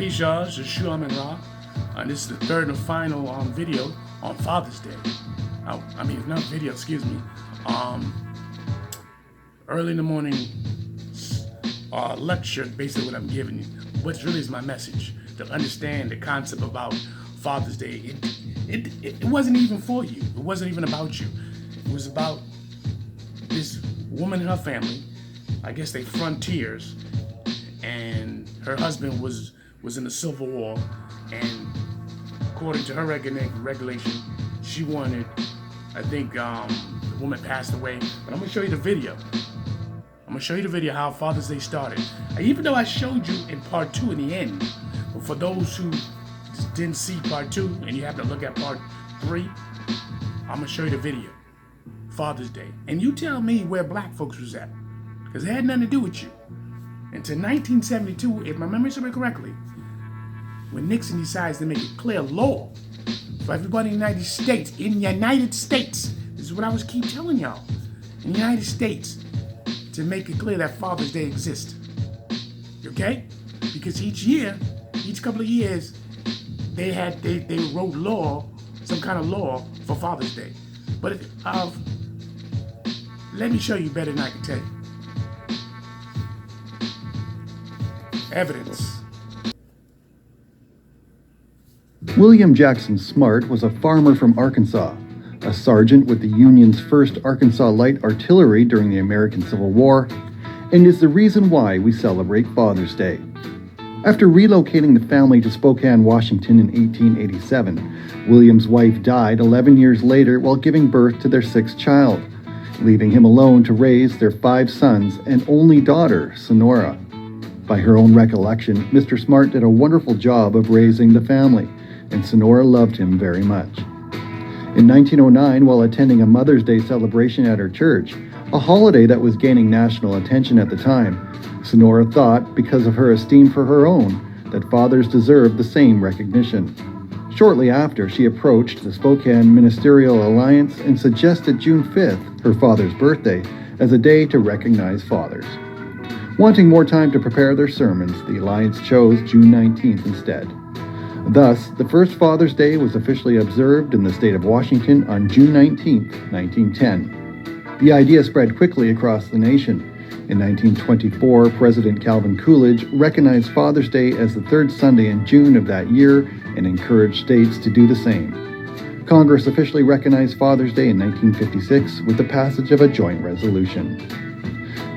Peace, y'all. It's SHU AMUN RA. This is the third and final video on Father's Day. Not video, excuse me. Early in the morning lecture, basically what I'm giving you. What really is my message? To understand the concept about Father's Day. It wasn't even for you. It wasn't even about you. It was about this woman and her family. I guess they frontiers, and her husband was in the Civil War, and according to her regulation, she wanted, I think the woman passed away, but I'm gonna show you the video. I'm gonna show you the video how Father's Day started. Even though I showed you in part 2 in the end, but for those who didn't see part 2 and you have to look at part 3, I'm gonna show you the video. Father's Day. And you tell me where black folks was at, because it had nothing to do with you. Until 1972, if my memory serves correctly, when Nixon decides to make it clear law for everybody in the United States, this is what I was keep telling y'all, in the United States, to make it clear that Father's Day exists. Okay? Because each couple of years, they wrote law, some kind of law for Father's Day. But let me show you better than I can tell you. Evidence. William Jackson Smart was a farmer from Arkansas, a sergeant with the Union's 1st Arkansas Light Artillery during the American Civil War, and is the reason why we celebrate Father's Day. After relocating the family to Spokane, Washington in 1887, William's wife died 11 years later while giving birth to their 6th child, leaving him alone to raise their 5 sons and only daughter, Sonora. By her own recollection, Mr. Smart did a wonderful job of raising the family, and Sonora loved him very much. In 1909, while attending a Mother's Day celebration at her church, a holiday that was gaining national attention at the time, Sonora thought, because of her esteem for her own, that fathers deserved the same recognition. Shortly after, she approached the Spokane Ministerial Alliance and suggested June 5th, her father's birthday, as a day to recognize fathers. Wanting more time to prepare their sermons, the Alliance chose June 19th instead. Thus, the first Father's Day was officially observed in the state of Washington on June 19, 1910. The idea spread quickly across the nation. In 1924, President Calvin Coolidge recognized Father's Day as the 3rd Sunday in June of that year and encouraged states to do the same. Congress officially recognized Father's Day in 1956 with the passage of a joint resolution.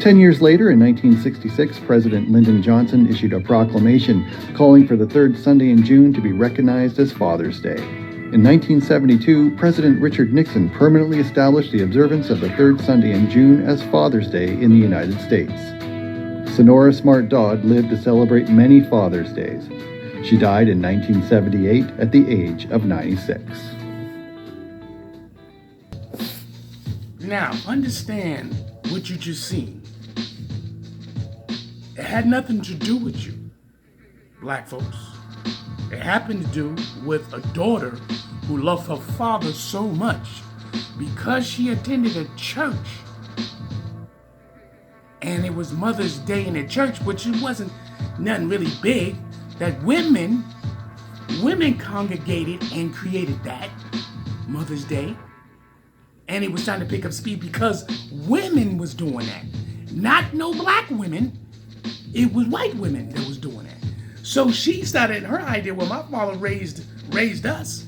10 years later, in 1966, President Lyndon Johnson issued a proclamation calling for the 3rd Sunday in June to be recognized as Father's Day. In 1972, President Richard Nixon permanently established the observance of the 3rd Sunday in June as Father's Day in the United States. Sonora Smart Dodd lived to celebrate many Father's Days. She died in 1978 at the age of 96. Now, understand what you just seen. It had nothing to do with you, black folks. It happened to do with a daughter who loved her father so much because she attended a church, and it was Mother's Day in the church, which it wasn't nothing really big, that women congregated and created that Mother's Day, and it was starting to pick up speed because women was doing that. Not no black women, it was white women that was doing that. So she started her idea, well, my father raised us,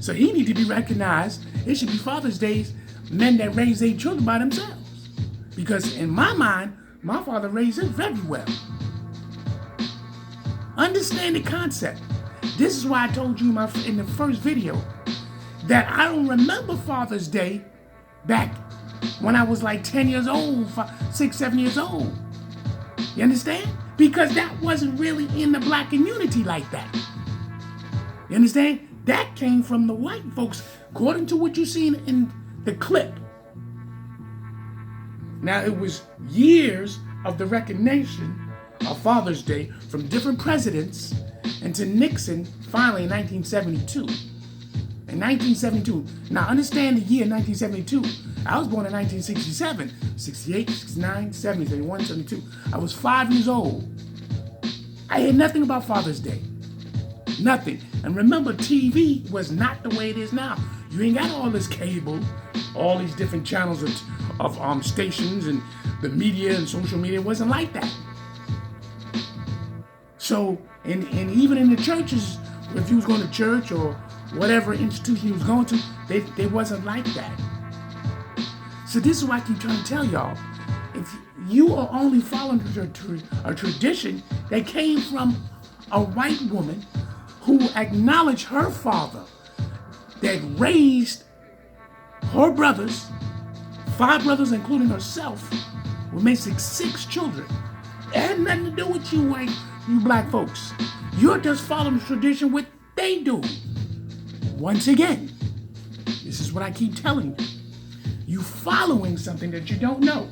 so he need to be recognized. It should be Father's Days, men that raise their children by themselves. Because in my mind, my father raised us very well. Understand the concept. This is why I told you in the first video that I don't remember Father's Day back when I was like 10 years old, 6, 7 years old. You understand? Because that wasn't really in the black community like that. You understand? That came from the white folks, according to what you seen in the clip. Now, it was years of the recognition of Father's Day from different presidents, and to Nixon, finally in 1972. In 1972, now understand the year 1972. I was born in 1967, 68, 69, 70, 71, 72. I was 5 years old. I hear nothing about Father's Day. Nothing. And remember, TV was not the way it is now. You ain't got all this cable, all these different channels of stations and the media and social media. It wasn't like that. So, and even in the churches, if you was going to church or whatever institution you was going to, they wasn't like that. So this is what I keep trying to tell y'all. If you are only following a tradition that came from a white woman who acknowledged her father, that raised her brothers, 5 brothers including herself, who makes 6 children. It had nothing to do with you black folks. You're just following the tradition what they do. Once again, this is what I keep telling you. You following something that you don't know.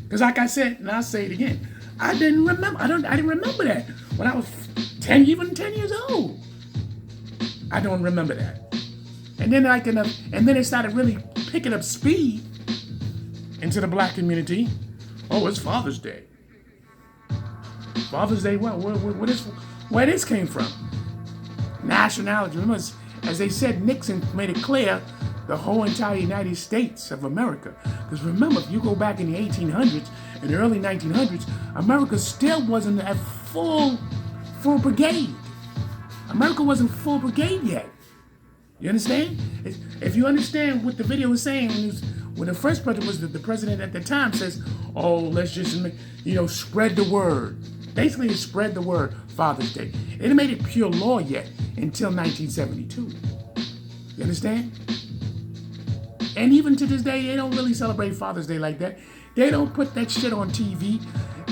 Because like I said, and I'll say it again, I didn't remember that when I was 10 years old. I don't remember that. And then it started really picking up speed into the black community. Oh, it's Father's Day. Father's Day, where this came from? Nationality. Remember, as they said, Nixon made it clear the whole entire United States of America. Because remember, if you go back in the 1800s, in the early 1900s, America still wasn't at full brigade. America wasn't full brigade yet. You understand? If you understand what the video was saying, when the first president was the president at the time says, oh, let's just, spread the word. Basically, it spread the word Father's Day. It didn't made it pure law yet until 1972. You understand? And even to this day, they don't really celebrate Father's Day like that. They don't put that shit on TV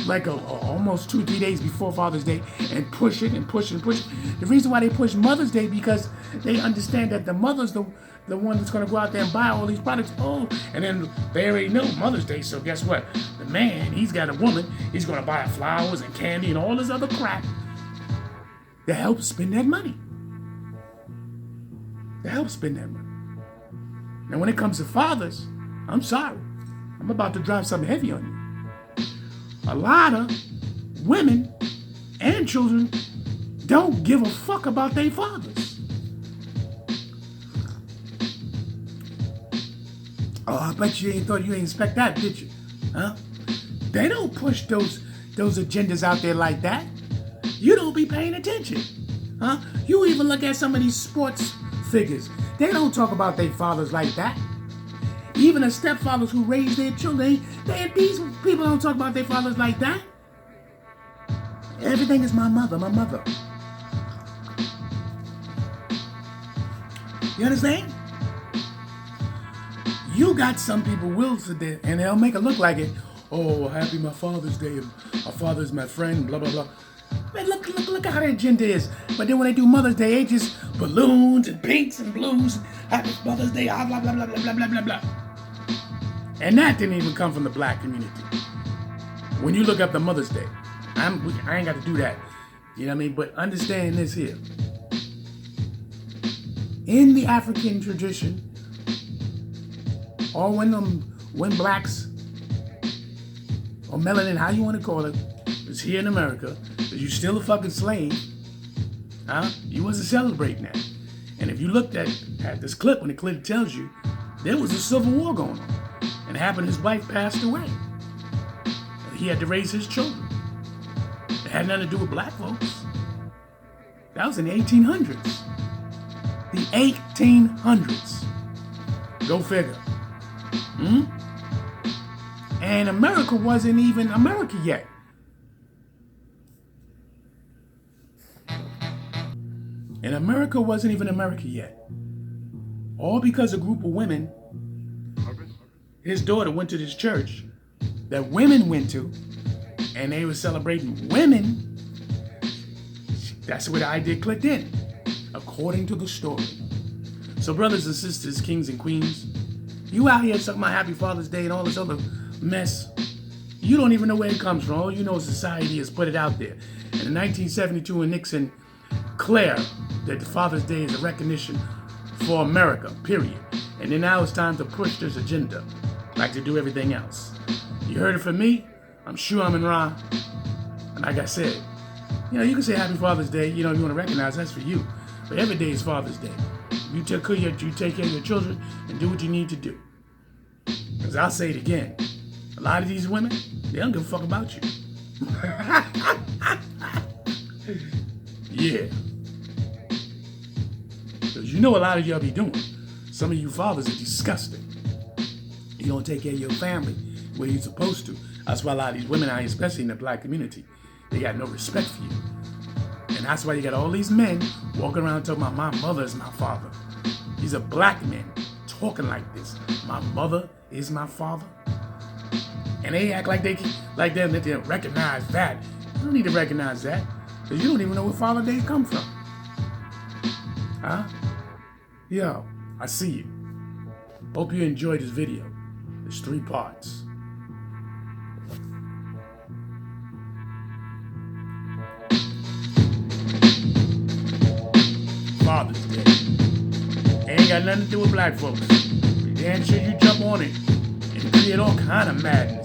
like almost 2-3 days before Father's Day and push it and push it and push it. The reason why they push Mother's Day because they understand that the mother's the one that's going to go out there and buy all these products. Oh, and then they already know Mother's Day, so guess what? The man, he's got a woman, he's going to buy flowers and candy and all this other crap to help spend that money. Now, when it comes to fathers, I'm sorry. I'm about to drop something heavy on you. A lot of women and children don't give a fuck about their fathers. Oh, I bet you ain't expect that, did you? Huh? They don't push those agendas out there like that. You don't be paying attention. Huh? You even look at some of these sports figures. They don't talk about their fathers like that. Even the stepfathers who raise their children, these people don't talk about their fathers like that. Everything is my mother. You understand? You got some people will sit there and they'll make it look like it. Oh, happy my Father's Day. My father's my friend, blah, blah, blah. Man, look how their agenda is. But then when they do Mother's Day, they just balloons and pinks and blues. Happy Mother's Day, blah, blah, blah, blah, blah, blah, blah, blah. And that didn't even come from the black community. When you look up the Mother's Day, I ain't got to do that. You know what I mean? But understand this here. In the African tradition, or when blacks, or melanin, how you want to call it, is here in America, because you still a fucking slave, huh? You wasn't celebrating that. And if you looked at this clip, when the clip tells you, there was a civil war going on. And it happened, his wife passed away. He had to raise his children. It had nothing to do with black folks. That was in the 1800s. The 1800s. Go figure. And America wasn't even America yet. And America wasn't even America yet. All because a group of women, his daughter went to this church that women went to, and they were celebrating women. That's where the idea clicked in, according to the story. So brothers and sisters, kings and queens, you out here talking about Happy Father's Day and all this other mess. You don't even know where it comes from. All you know is society has put it out there. And in 1972, when Nixon declared that the Father's Day is a recognition for America, period. And then now it's time to push this agenda like to do everything else. You heard it from me. I'm SHU AMUN RA. And like I said, you can say Happy Father's Day, if you want to recognize that's for you. But every day is Father's Day. You take care of your children and do what you need to do. Because I'll say it again. A lot of these women, they don't give a fuck about you. Yeah. Because a lot of y'all be doing. Some of you fathers are disgusting. You don't take care of your family the way you're supposed to. That's why a lot of these women out here, especially in the black community, they got no respect for you. And that's why you got all these men walking around talking about my mother is my father. These are black men talking like this. My mother is my father. And they act like they recognize that. You don't need to recognize that. Because you don't even know where Father Day come from. Huh? Yo, I see you. Hope you enjoyed this video. There's 3 parts. Father's Day. Ain't got nothing to do with black folks. Damn sure you jump on it and create all kind of madness.